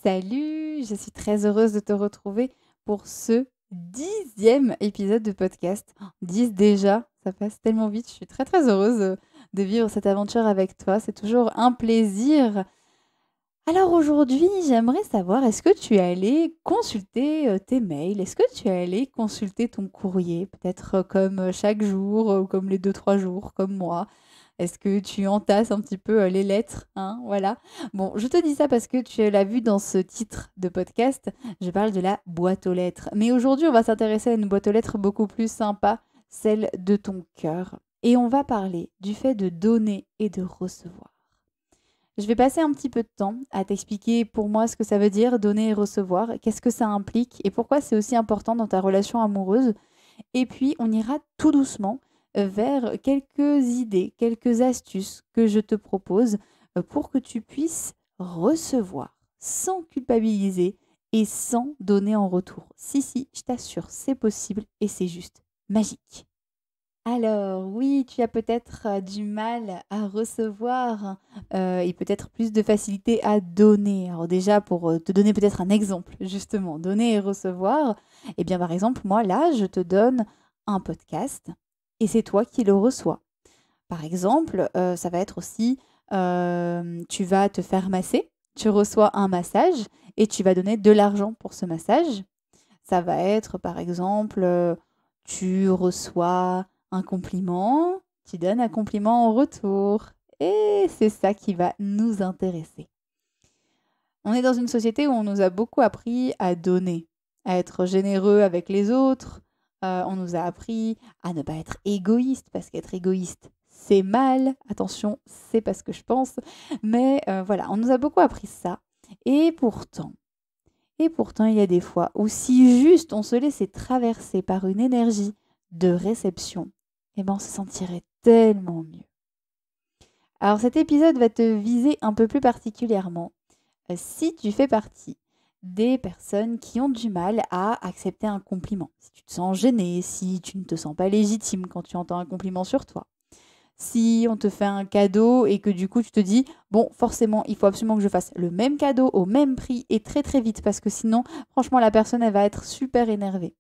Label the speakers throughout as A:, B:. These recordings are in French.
A: Salut, je suis très heureuse de te retrouver pour ce 10e épisode de podcast. 10 déjà, ça passe tellement vite. Je suis très très heureuse de vivre cette aventure avec toi. C'est toujours un plaisir. Alors aujourd'hui, j'aimerais savoir, est-ce que tu es allé consulter tes mails? Est-ce que tu es allé consulter ton courrier? Peut-être comme chaque jour, ou comme les 2 3 jours, comme moi. Est-ce que tu entasses un petit peu les lettres, hein? Voilà. Bon, je te dis ça parce que tu l'as vu dans ce titre de podcast, je parle de la boîte aux lettres. Mais aujourd'hui, on va s'intéresser à une boîte aux lettres beaucoup plus sympa, celle de ton cœur. Et on va parler du fait de donner et de recevoir. Je vais passer un petit peu de temps à t'expliquer pour moi ce que ça veut dire donner et recevoir, qu'est-ce que ça implique et pourquoi c'est aussi important dans ta relation amoureuse. Et puis, on ira tout doucement vers quelques idées, quelques astuces que je te propose pour que tu puisses recevoir sans culpabiliser et sans donner en retour. Si, si, je t'assure, c'est possible et c'est juste magique. Alors oui, tu as peut-être du mal à recevoir et peut-être plus de facilité à donner. Alors déjà, pour te donner peut-être un exemple, justement, donner et recevoir, eh bien par exemple, moi là, je te donne un podcast et c'est toi qui le reçois. Par exemple, ça va être aussi, tu vas te faire masser, tu reçois un massage et tu vas donner de l'argent pour ce massage. Ça va être, par exemple, tu reçois un compliment, tu donnes un compliment en retour. Et c'est ça qui va nous intéresser. On est dans une société où on nous a beaucoup appris à donner, à être généreux avec les autres. On nous a appris à ne pas être égoïste, parce qu'être égoïste, c'est mal. Attention, c'est pas ce que je pense. Mais voilà, on nous a beaucoup appris ça. Et pourtant, et pourtant, il y a des fois où si juste on se laissait traverser par une énergie de réception, eh ben on se sentirait tellement mieux. Alors cet épisode va te viser un peu plus particulièrement si tu fais partie des personnes qui ont du mal à accepter un compliment. Si tu te sens gêné, si tu ne te sens pas légitime quand tu entends un compliment sur toi. Si on te fait un cadeau et que du coup tu te dis, bon, forcément, il faut absolument que je fasse le même cadeau au même prix et très très vite parce que sinon, franchement, la personne, elle va être super énervée.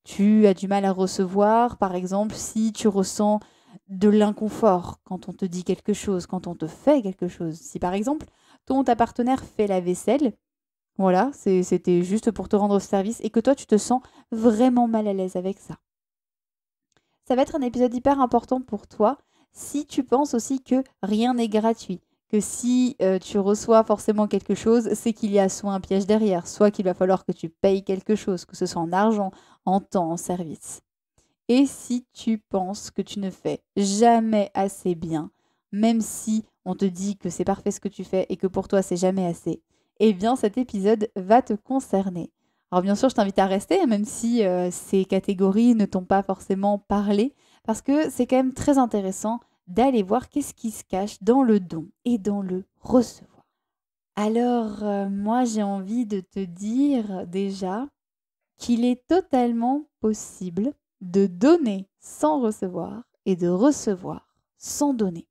A: Tu as du mal à recevoir, par exemple, si tu ressens de l'inconfort quand on te dit quelque chose, quand on te fait quelque chose. Si par exemple, ta partenaire fait la vaisselle, voilà, c'était juste pour te rendre service et que toi, tu te sens vraiment mal à l'aise avec ça. Ça va être un épisode hyper important pour toi si tu penses aussi que rien n'est gratuit, que si tu reçois forcément quelque chose, c'est qu'il y a soit un piège derrière, soit qu'il va falloir que tu payes quelque chose, que ce soit en argent, en temps, en service. Et si tu penses que tu ne fais jamais assez bien, même si on te dit que c'est parfait ce que tu fais et que pour toi c'est jamais assez, eh bien cet épisode va te concerner. Alors bien sûr, je t'invite à rester, même si ces catégories ne t'ont pas forcément parlé, parce que c'est quand même très intéressant d'aller voir qu'est-ce qui se cache dans le don et dans le recevoir. Alors, moi j'ai envie de te dire déjà qu'il est totalement possible de donner sans recevoir et de recevoir sans donner.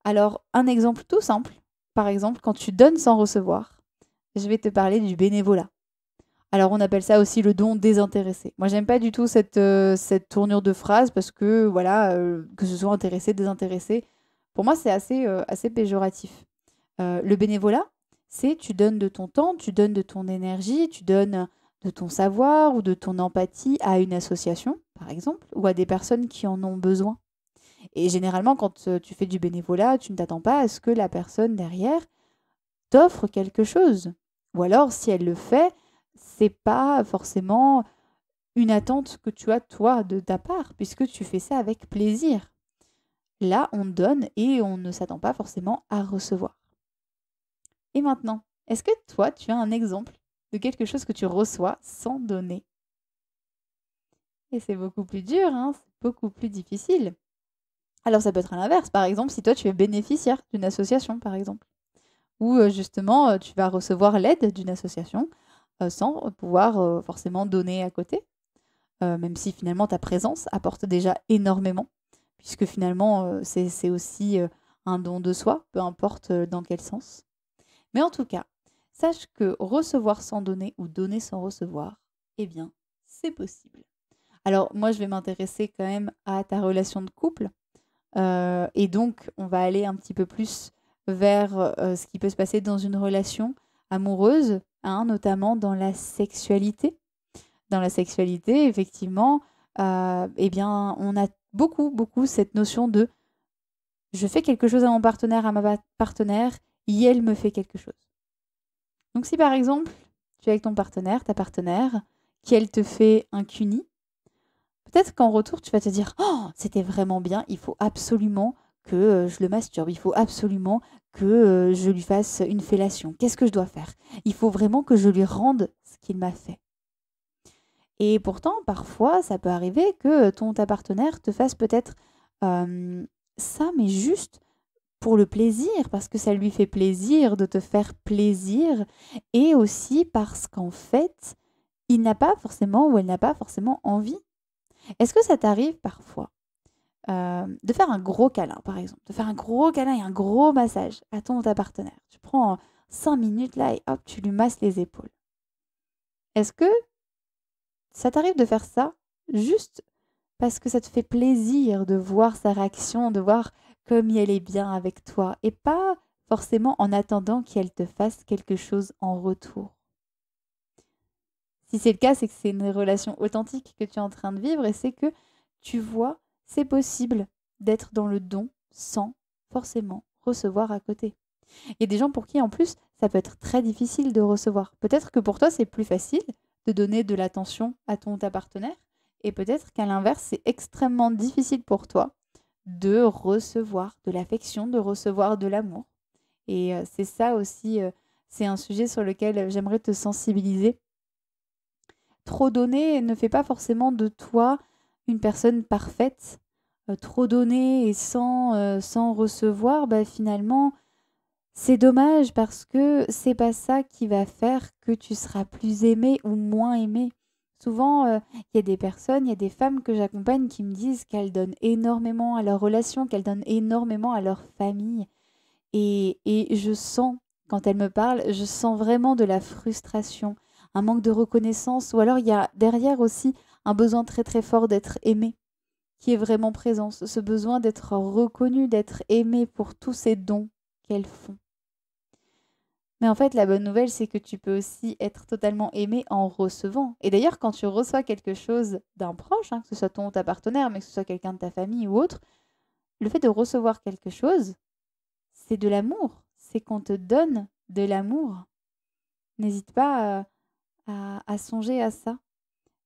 A: Alors, un exemple tout simple, par exemple, quand tu donnes sans recevoir, je vais te parler du bénévolat. Alors, on appelle ça aussi le don désintéressé. Moi, j'aime pas du tout cette tournure de phrase parce que, voilà, que ce soit intéressé, désintéressé, pour moi, c'est assez péjoratif. Le bénévolat, c'est tu donnes de ton temps, tu donnes de ton énergie, tu donnes de ton savoir ou de ton empathie à une association, par exemple, ou à des personnes qui en ont besoin. Et généralement, quand tu fais du bénévolat, tu ne t'attends pas à ce que la personne derrière t'offre quelque chose. Ou alors, si elle le fait, c'est pas forcément une attente que tu as toi de ta part, puisque tu fais ça avec plaisir. Là, on donne et on ne s'attend pas forcément à recevoir. Et maintenant, est-ce que toi, tu as un exemple de quelque chose que tu reçois sans donner? Et c'est beaucoup plus dur, hein, c'est beaucoup plus difficile. Alors ça peut être à l'inverse, par exemple, si toi tu es bénéficiaire d'une association, par exemple, ou justement tu vas recevoir l'aide d'une association sans pouvoir forcément donner à côté, même si finalement ta présence apporte déjà énormément, puisque finalement c'est aussi un don de soi, peu importe dans quel sens. Mais en tout cas, sache que recevoir sans donner ou donner sans recevoir, eh bien, c'est possible. Alors moi, je vais m'intéresser quand même à ta relation de couple. Et donc, on va aller un petit peu plus vers ce qui peut se passer dans une relation amoureuse, hein, notamment dans la sexualité. Dans la sexualité, effectivement, eh bien, on a beaucoup, beaucoup cette notion de je fais quelque chose à mon partenaire, à ma partenaire, et elle me fait quelque chose. Donc, si par exemple, tu es avec ton partenaire, ta partenaire, qu'elle te fait un cuni, peut-être qu'en retour, tu vas te dire oh, c'était vraiment bien, il faut absolument que je le masturbe, il faut absolument que je lui fasse une fellation. Qu'est-ce que je dois faire? Il faut vraiment que je lui rende ce qu'il m'a fait. Et pourtant, parfois, ça peut arriver que ta partenaire te fasse peut-être ça, mais juste pour le plaisir, parce que ça lui fait plaisir de te faire plaisir, et aussi parce qu'en fait, il n'a pas forcément ou elle n'a pas forcément envie. Est-ce que ça t'arrive parfois de faire un gros câlin, par exemple, de faire un gros câlin et un gros massage à ton ou ta partenaire? Tu prends 5 minutes là et hop, tu lui masses les épaules. Est-ce que ça t'arrive de faire ça juste parce que ça te fait plaisir de voir sa réaction, de voir comme elle est bien avec toi et pas forcément en attendant qu'elle te fasse quelque chose en retour? Si c'est le cas, c'est que c'est une relation authentique que tu es en train de vivre et c'est que tu vois, c'est possible d'être dans le don sans forcément recevoir à côté. Il y a des gens pour qui, en plus, ça peut être très difficile de recevoir. Peut-être que pour toi, c'est plus facile de donner de l'attention à ton ou ta partenaire. Et peut-être qu'à l'inverse, c'est extrêmement difficile pour toi de recevoir de l'affection, de recevoir de l'amour. Et c'est ça aussi, c'est un sujet sur lequel j'aimerais te sensibiliser. Trop donner ne fait pas forcément de toi une personne parfaite. Trop donner et sans recevoir, bah, finalement, c'est dommage parce que c'est pas ça qui va faire que tu seras plus aimé ou moins aimé. Souvent, il y a des personnes, il y a des femmes que j'accompagne qui me disent qu'elles donnent énormément à leur relation, qu'elles donnent énormément à leur famille. Et je sens, quand elles me parlent, je sens vraiment de la frustration, un manque de reconnaissance, ou alors il y a derrière aussi un besoin très très fort d'être aimé, qui est vraiment présent, ce besoin d'être reconnu, d'être aimé pour tous ces dons qu'elles font. Mais en fait, la bonne nouvelle, c'est que tu peux aussi être totalement aimé en recevant. Et d'ailleurs, quand tu reçois quelque chose d'un proche, hein, que ce soit ton ou ta partenaire, mais que ce soit quelqu'un de ta famille ou autre, le fait de recevoir quelque chose, c'est de l'amour. C'est qu'on te donne de l'amour. N'hésite pas à songer à ça.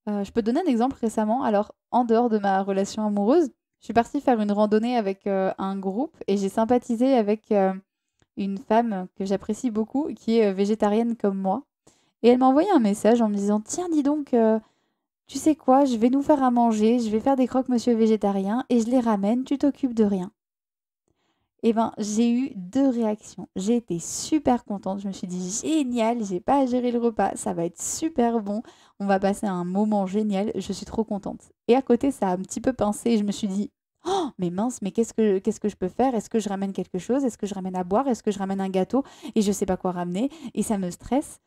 A: Je peux te donner un exemple récemment. Alors, en dehors de ma relation amoureuse, je suis partie faire une randonnée avec un groupe et j'ai sympathisé avec une femme que j'apprécie beaucoup, qui est végétarienne comme moi. Et elle m'a envoyé un message en me disant tiens, dis donc, tu sais quoi, je vais nous faire à manger, je vais faire des croque-monsieur végétariens et je les ramène, tu t'occupes de rien. Eh ben, j'ai eu deux réactions. J'ai été super contente. Je me suis dit génial, j'ai pas à gérer le repas, ça va être super bon. On va passer un moment génial. Je suis trop contente. Et à côté, ça a un petit peu pincé. Je me suis dit oh, mais mince, mais qu'est-ce que je peux faire? Est-ce que je ramène quelque chose? Est-ce que je ramène à boire? Est-ce que je ramène un gâteau? Et je sais pas quoi ramener. Et ça me stresse.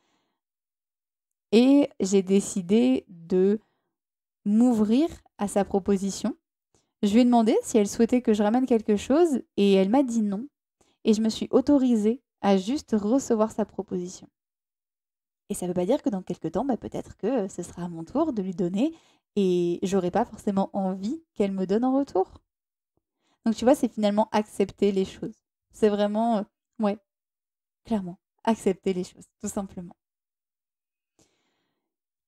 A: Et j'ai décidé de m'ouvrir à sa proposition. Je lui ai demandé si elle souhaitait que je ramène quelque chose et elle m'a dit non. Et je me suis autorisée à juste recevoir sa proposition. Et ça ne veut pas dire que dans quelques temps, bah, peut-être que ce sera à mon tour de lui donner et j'aurai pas forcément envie qu'elle me donne en retour. Donc tu vois, c'est finalement accepter les choses. C'est vraiment, ouais, clairement, accepter les choses, tout simplement.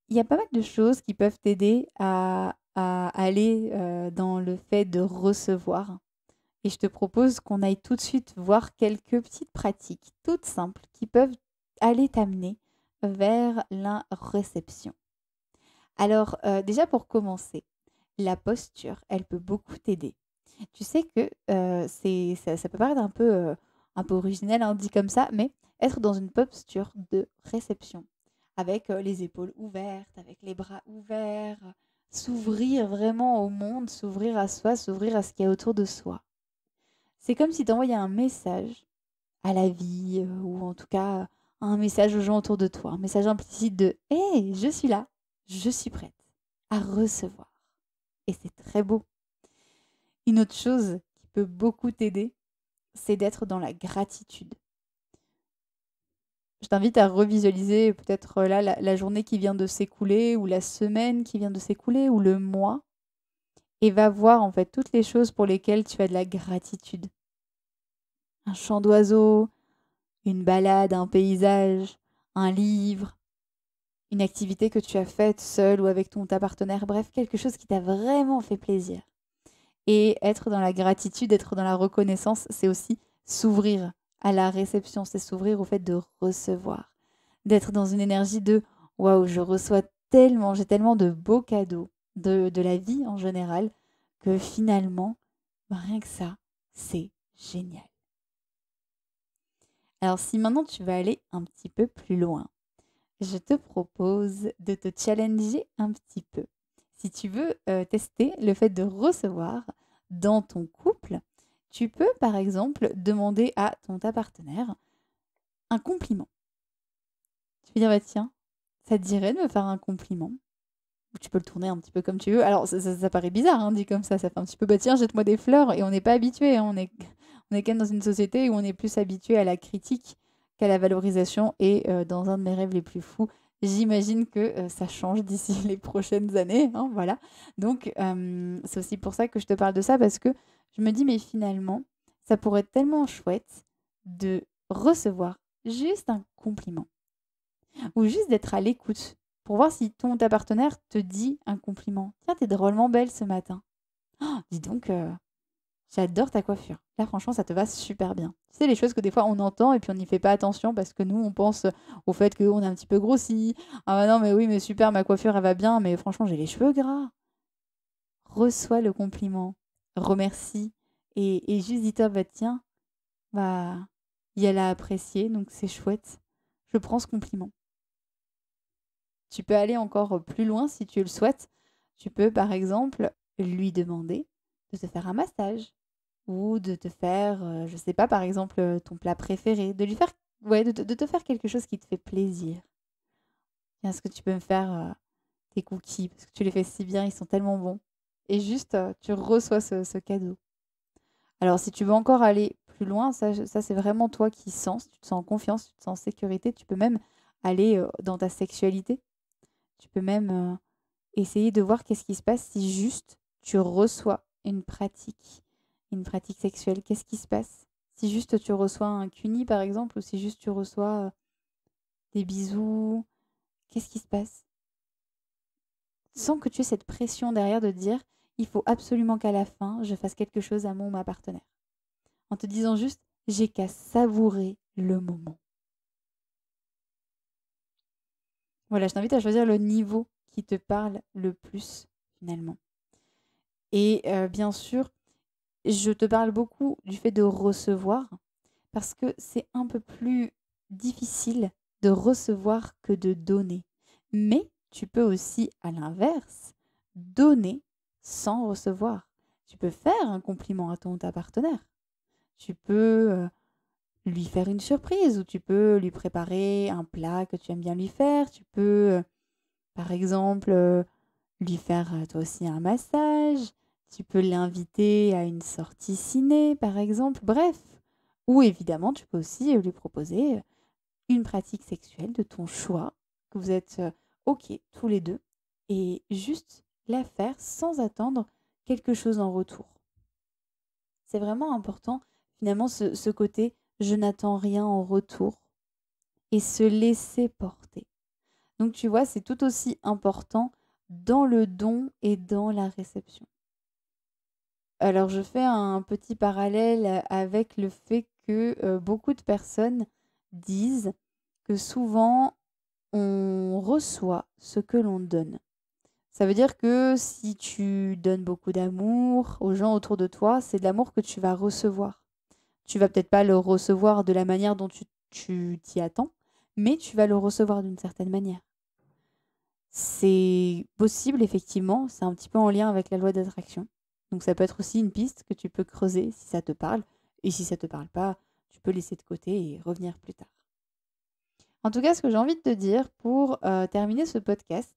A: Il y a pas mal de choses qui peuvent t'aider à aller dans le fait de recevoir. Et je te propose qu'on aille tout de suite voir quelques petites pratiques toutes simples qui peuvent aller t'amener vers la réception. Alors, déjà pour commencer, la posture, elle peut beaucoup t'aider. Tu sais que ça peut paraître un peu original, hein, dit comme ça, mais être dans une posture de réception, avec les épaules ouvertes, avec les bras ouverts, s'ouvrir vraiment au monde, s'ouvrir à soi, s'ouvrir à ce qu'il y a autour de soi. C'est comme si tu envoyais un message à la vie, ou en tout cas un message aux gens autour de toi, un message implicite de «Hey, je suis là, je suis prête à recevoir». Et c'est très beau. Une autre chose qui peut beaucoup t'aider, c'est d'être dans la gratitude. Je t'invite à revisualiser peut-être là la journée qui vient de s'écouler ou la semaine qui vient de s'écouler ou le mois et va voir en fait toutes les choses pour lesquelles tu as de la gratitude. Un chant d'oiseau, une balade, un paysage, un livre, une activité que tu as faite seule ou avec ta partenaire, bref, quelque chose qui t'a vraiment fait plaisir. Et être dans la gratitude, être dans la reconnaissance, c'est aussi s'ouvrir à la réception, c'est s'ouvrir au fait de recevoir, d'être dans une énergie de waouh, je reçois tellement, j'ai tellement de beaux cadeaux de la vie en général que finalement, rien que ça, c'est génial. Alors si maintenant tu vas aller un petit peu plus loin, je te propose de te challenger un petit peu. Si tu veux tester le fait de recevoir dans ton couple, tu peux par exemple demander à ta partenaire un compliment. Tu peux dire, bah, tiens, ça te dirait de me faire un compliment? Ou tu peux le tourner un petit peu comme tu veux. Alors ça paraît bizarre, hein, dit comme ça fait un petit peu, bah tiens, jette-moi des fleurs, et on n'est pas habitué, hein, on est quand même dans une société où on est plus habitué à la critique qu'à la valorisation, et dans un de mes rêves les plus fous, j'imagine que ça change d'ici les prochaines années, hein, voilà. Donc c'est aussi pour ça que je te parle de ça, parce que je me dis, mais finalement, ça pourrait être tellement chouette de recevoir juste un compliment, ou juste d'être à l'écoute pour voir si ta partenaire te dit un compliment. Tiens, t'es drôlement belle ce matin. Oh, dis donc, j'adore ta coiffure. Là, franchement, ça te va super bien. Tu sais, les choses que des fois on entend et puis on n'y fait pas attention parce que nous, on pense au fait qu'on est un petit peu grossi. Ah bah non, mais oui, mais super, ma coiffure, elle va bien, mais franchement, j'ai les cheveux gras. Reçois le compliment, remercie, et juste dis-toi, bah tiens, bah, il elle a apprécié, donc c'est chouette. Je prends ce compliment. Tu peux aller encore plus loin si tu le souhaites. Tu peux, par exemple, lui demander de te faire un massage ou de te faire, je sais pas, par exemple, ton plat préféré, de lui faire, ouais, de te faire quelque chose qui te fait plaisir. Tiens, est-ce que tu peux me faire tes cookies parce que tu les fais si bien, ils sont tellement bons. Et juste, tu reçois ce cadeau. Alors, si tu veux encore aller plus loin, ça c'est vraiment toi qui sens, tu te sens en confiance, tu te sens en sécurité, tu peux même aller dans ta sexualité. Tu peux même essayer de voir qu'est-ce qui se passe si juste tu reçois une pratique sexuelle. Qu'est-ce qui se passe si juste tu reçois un cuni, par exemple, ou si juste tu reçois des bisous? Qu'est-ce qui se passe? Sans que tu aies cette pression derrière de dire, il faut absolument qu'à la fin, je fasse quelque chose à mon ou ma partenaire. En te disant juste, j'ai qu'à savourer le moment. Voilà, je t'invite à choisir le niveau qui te parle le plus, finalement. Et bien sûr, je te parle beaucoup du fait de recevoir parce que c'est un peu plus difficile de recevoir que de donner. Mais tu peux aussi, à l'inverse, donner sans recevoir. Tu peux faire un compliment à ta partenaire. Tu peux lui faire une surprise, ou tu peux lui préparer un plat que tu aimes bien lui faire. Tu peux, par exemple, lui faire toi aussi un massage. Tu peux l'inviter à une sortie ciné, par exemple. Bref. Ou évidemment, tu peux aussi lui proposer une pratique sexuelle de ton choix, que vous êtes OK tous les deux, et juste la faire sans attendre quelque chose en retour. C'est vraiment important, finalement, ce côté je n'attends rien en retour, et se laisser porter. Donc tu vois, c'est tout aussi important dans le don et dans la réception. Alors je fais un petit parallèle avec le fait que beaucoup de personnes disent que souvent on reçoit ce que l'on donne. Ça veut dire que si tu donnes beaucoup d'amour aux gens autour de toi, c'est de l'amour que tu vas recevoir. Tu vas peut-être pas le recevoir de la manière dont tu t'y attends, mais tu vas le recevoir d'une certaine manière. C'est possible, effectivement, c'est un petit peu en lien avec la loi d'attraction. Donc ça peut être aussi une piste que tu peux creuser si ça te parle. Et si ça te parle pas, tu peux laisser de côté et revenir plus tard. En tout cas, ce que j'ai envie de te dire pour terminer ce podcast,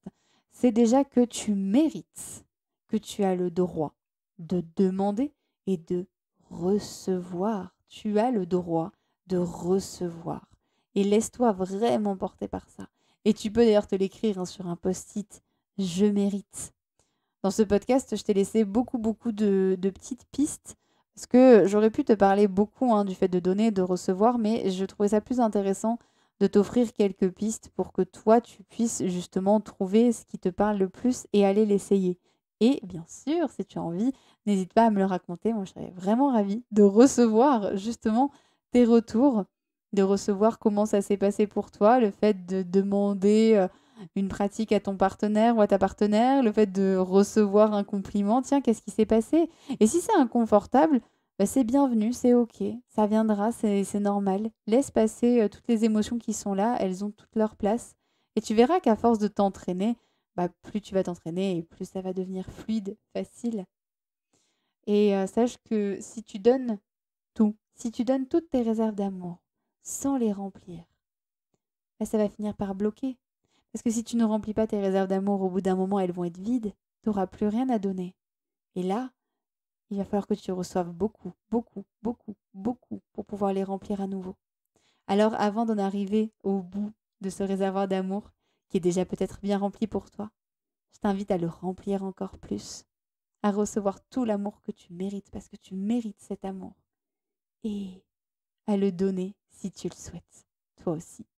A: c'est déjà que tu mérites, que tu as le droit de demander et de recevoir. Tu as le droit de recevoir. Et laisse-toi vraiment porter par ça. Et tu peux d'ailleurs te l'écrire sur un post-it. Je mérite. Dans ce podcast, je t'ai laissé beaucoup de petites pistes parce que j'aurais pu te parler beaucoup du fait de donner, de recevoir, mais je trouvais ça plus intéressant de t'offrir quelques pistes pour que toi, tu puisses justement trouver ce qui te parle le plus et aller l'essayer. Et bien sûr, si tu as envie, n'hésite pas à me le raconter. Moi, je serais vraiment ravie de recevoir justement tes retours, de recevoir comment ça s'est passé pour toi, le fait de demander une pratique à ton partenaire ou à ta partenaire, le fait de recevoir un compliment, tiens, qu'est-ce qui s'est passé? Et si c'est inconfortable, bah, c'est bienvenu, c'est OK, ça viendra, c'est normal. Laisse passer toutes les émotions qui sont là, elles ont toute leur place. Et tu verras qu'à force de t'entraîner, bah, plus tu vas t'entraîner et plus ça va devenir fluide, facile. Et sache que si tu donnes tout, si tu donnes toutes tes réserves d'amour sans les remplir, bah, ça va finir par bloquer. Parce que si tu ne remplis pas tes réserves d'amour, au bout d'un moment, elles vont être vides. Tu n'auras plus rien à donner. Et là, il va falloir que tu reçoives beaucoup pour pouvoir les remplir à nouveau. Alors, avant d'en arriver au bout de ce réservoir d'amour, qui est déjà peut-être bien rempli pour toi, je t'invite à le remplir encore plus, à recevoir tout l'amour que tu mérites, parce que tu mérites cet amour, et à le donner si tu le souhaites, toi aussi.